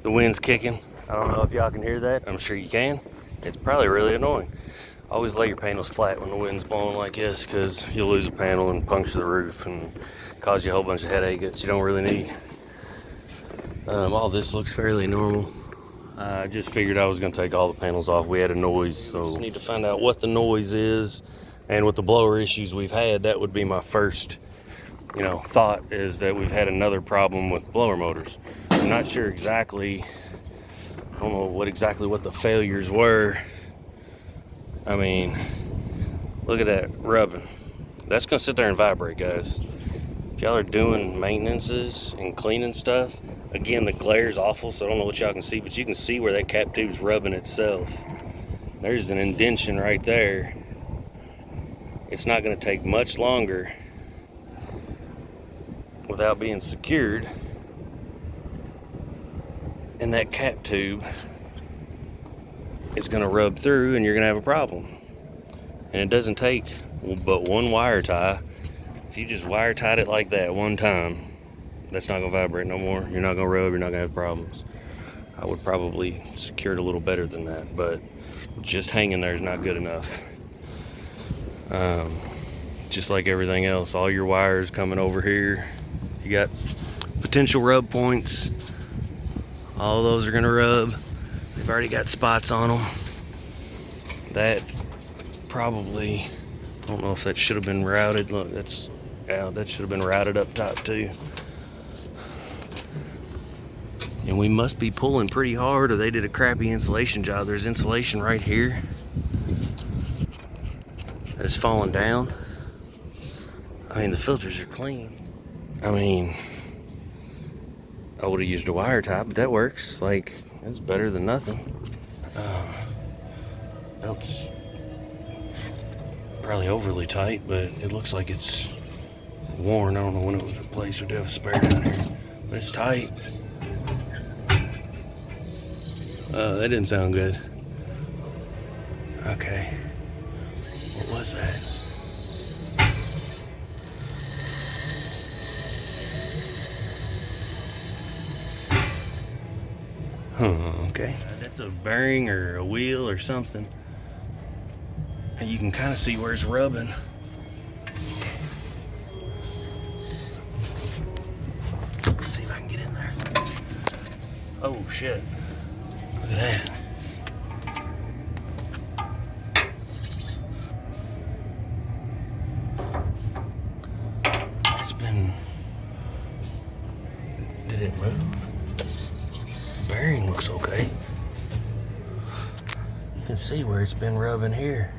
The wind's kicking. I don't know if y'all can hear that. I'm sure you can. It's probably really annoying. Always lay your panels flat when the wind's blowing like this, because you'll lose a panel and puncture the roof and cause you a whole bunch of headache that you don't really need. All this looks fairly normal. I just figured I was going to take all the panels off. We had a noise, so just need to find out what the noise is. And with the blower issues we've had, that would be my first, thought, is that we've had another problem with blower motors. I'm not sure exactly. I don't know what the failures were. I mean, look at that rubbing. That's going to sit there and vibrate, guys. If y'all are doing maintenances and cleaning stuff, again, the glare is awful, so I don't know what y'all can see, but you can see where that cap tube's rubbing itself. There's an indentation right there. It's not going to take much longer without being secured, and that cap tube is going to rub through and you're going to have a problem. And it doesn't take but one wire tie. If you just wire tied it like that one time, that's not going to vibrate no more. You're not going to rub, you're not going to have problems. I would probably secure it a little better than that, but just hanging there is not good enough. Just like everything else, all your wires coming over here, you got potential rub points. All of those are going to rub. They've already got spots on them. That probably, I don't know if that should have been routed. Look, that should have been routed up top too. And we must be pulling pretty hard, or they did a crappy insulation job. There's insulation right here that is falling down. I mean, the filters are clean. I mean, I would have used a wire tie, but that works. Like, that's better than nothing. Belt's probably overly tight, but it looks like it's worn. I don't know when it was replaced. We do have a spare down here, but it's tight. That didn't sound good. Okay. What was that? Okay. That's a bearing or a wheel or something. And you can kind of see where it's rubbing. Let's see if I can get in there. Oh shit. Look at that. Did it move? The bearing looks okay. You can see where it's been rubbing here.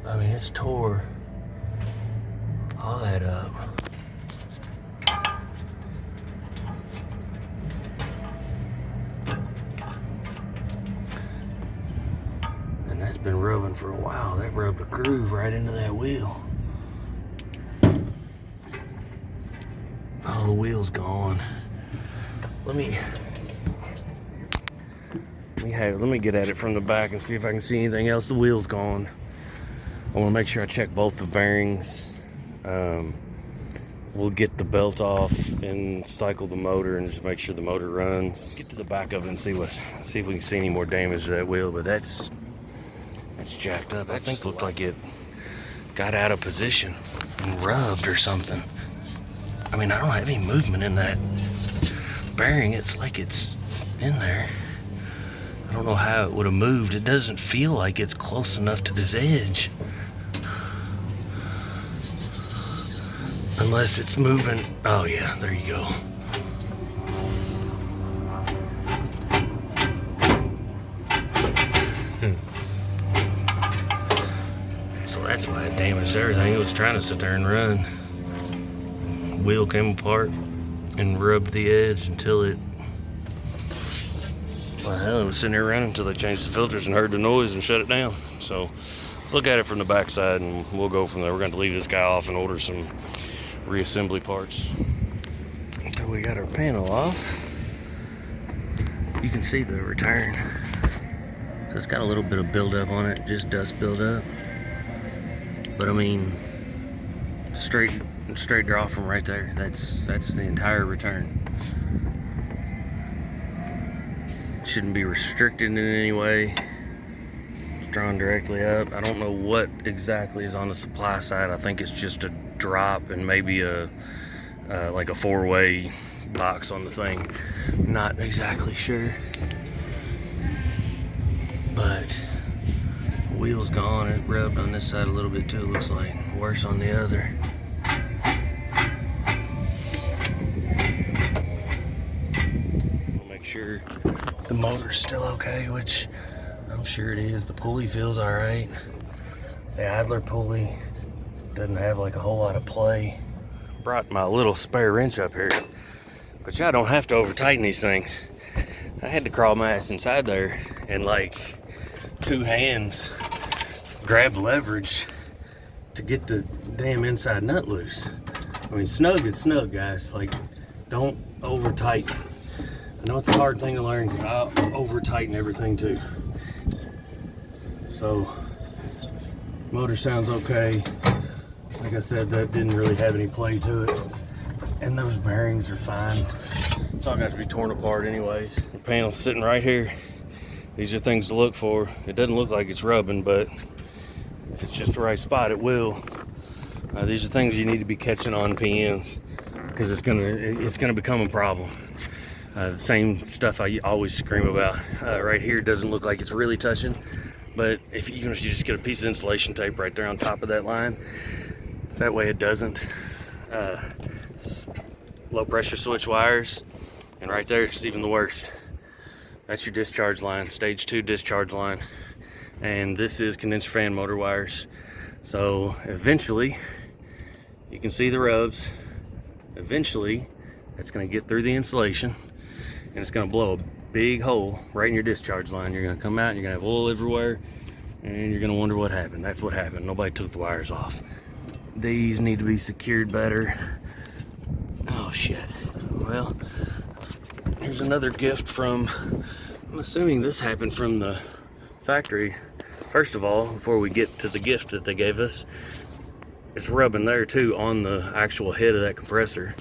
I mean, it's tore all that up. And that's been rubbing for a while. That rubbed a groove right into that wheel. Oh, the wheel's gone. Let me get at it from the back and see if I can see anything else. The wheel's gone. I want to make sure I check both the bearings. We'll get the belt off and cycle the motor and just make sure the motor runs. Get to the back of it and see if we can see any more damage to that wheel. But that's jacked up. I think it looked like it got out of position and rubbed or something. I mean, I don't have any movement in that bearing. It's like it's in there. I don't know how it would have moved. It doesn't feel like it's close enough to this edge. Unless it's moving. Oh yeah, there you go. So that's why it damaged everything. It was trying to sit there and run. Wheel came apart and rubbed the edge until it, well, it was sitting there running until they changed the filters and heard the noise and shut it down. So let's look at it from the back side and we'll go from there. We're going to leave this guy off and order some reassembly parts. Until we got our panel off, you can see the return. So it's got a little bit of buildup on it, just dust buildup. But I mean, straight draw from right there. That's the entire return. Shouldn't be restricted in any way. It's drawn directly up. I don't know what exactly is on the supply side. I think it's just a drop and maybe a like a 4-way box on the thing. Not exactly sure, but the wheel's gone. It rubbed on this side a little bit too. It looks like worse on the other. We'll make sure the motor's still okay, which I'm sure it is. The pulley feels all right. The idler pulley doesn't have like a whole lot of play. Brought my little spare wrench up here, but y'all don't have to over tighten these things. I had to crawl my ass inside there and like 2 hands grab leverage to get the damn inside nut loose. I mean, snug is snug, guys. Like, don't over tighten. I know it's a hard thing to learn because I over tighten everything too. So, motor sounds okay. Like I said, that didn't really have any play to it. And those bearings are fine. It's all got to be torn apart anyways. The panel's sitting right here. These are things to look for. It doesn't look like it's rubbing, but if it's just the right spot, it will. These are things you need to be catching on PMs because it's gonna become a problem. The same stuff I always scream about. Right here doesn't look like it's really touching, but even if you just get a piece of insulation tape right there on top of that line, that way it doesn't. Low pressure switch wires, and right there it's even the worst. That's your discharge line, stage 2 discharge line, and this is condenser fan motor wires. So eventually you can see the rubs. Eventually it's going to get through the insulation and it's going to blow a big hole right in your discharge line. You're going to come out and you're going to have oil everywhere and you're going to wonder what happened. That's what happened. Nobody took the wires off. These need to be secured better. Oh shit. Well, here's another gift from, I'm assuming this happened from the factory. First of all, before we get to the gift that they gave us, it's rubbing there too on the actual head of that compressor.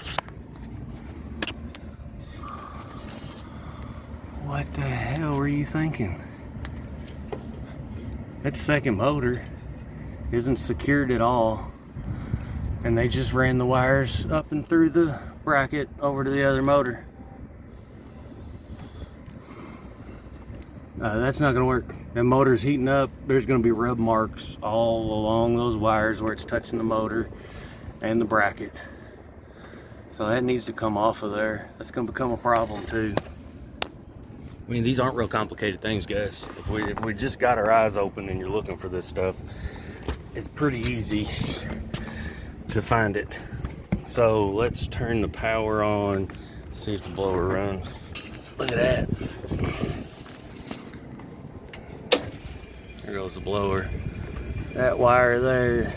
What the hell were you thinking? That second motor isn't secured at all. And they just ran the wires up and through the bracket over to the other motor. That's not gonna work. That motor's heating up. There's gonna be rub marks all along those wires where it's touching the motor and the bracket. So that needs to come off of there. That's gonna become a problem too. I mean, these aren't real complicated things, guys. If we just got our eyes open and you're looking for this stuff, it's pretty easy to find it. So let's turn the power on, see if the blower runs. Look at that. There goes the blower. That wire there,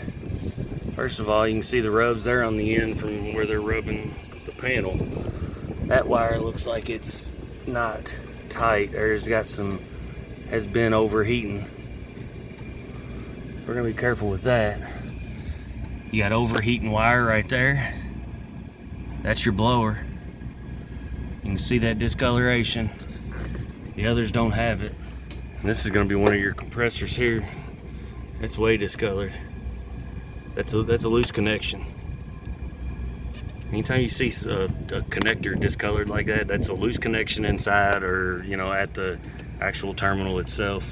first of all, you can see the rubs there on the end from where they're rubbing the panel. That wire looks like it's not tight, or has been overheating. We're gonna be careful with that. You got overheating wire right there. That's your blower. You can see that discoloration. The others don't have it. And this is gonna be one of your compressors here. It's way discolored. That's a loose connection. Anytime you see a connector discolored like that, that's a loose connection inside, or at the actual terminal itself.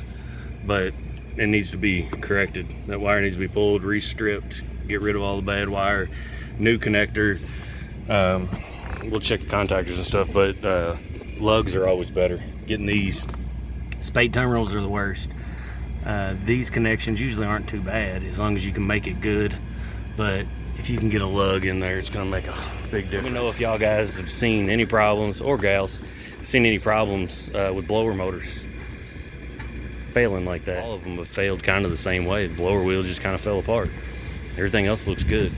But it needs to be corrected. That wire needs to be pulled, re-stripped, get rid of all the bad wire, new connector. We'll check the contactors and stuff, but lugs are always better. Getting these spade terminals are the worst. These connections usually aren't too bad as long as you can make it good, but if you can get a lug in there, it's going to make a big difference. Let me know if y'all guys have seen any problems, or gals, seen any problems with blower motors failing like that. All of them have failed kind of the same way. The blower wheel just kind of fell apart. Everything else looks good.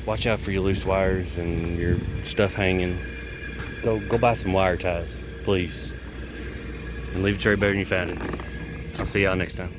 Watch out for your loose wires and your stuff hanging. Go buy some wire ties, please. And leave a tray better than you found it. I'll see y'all next time.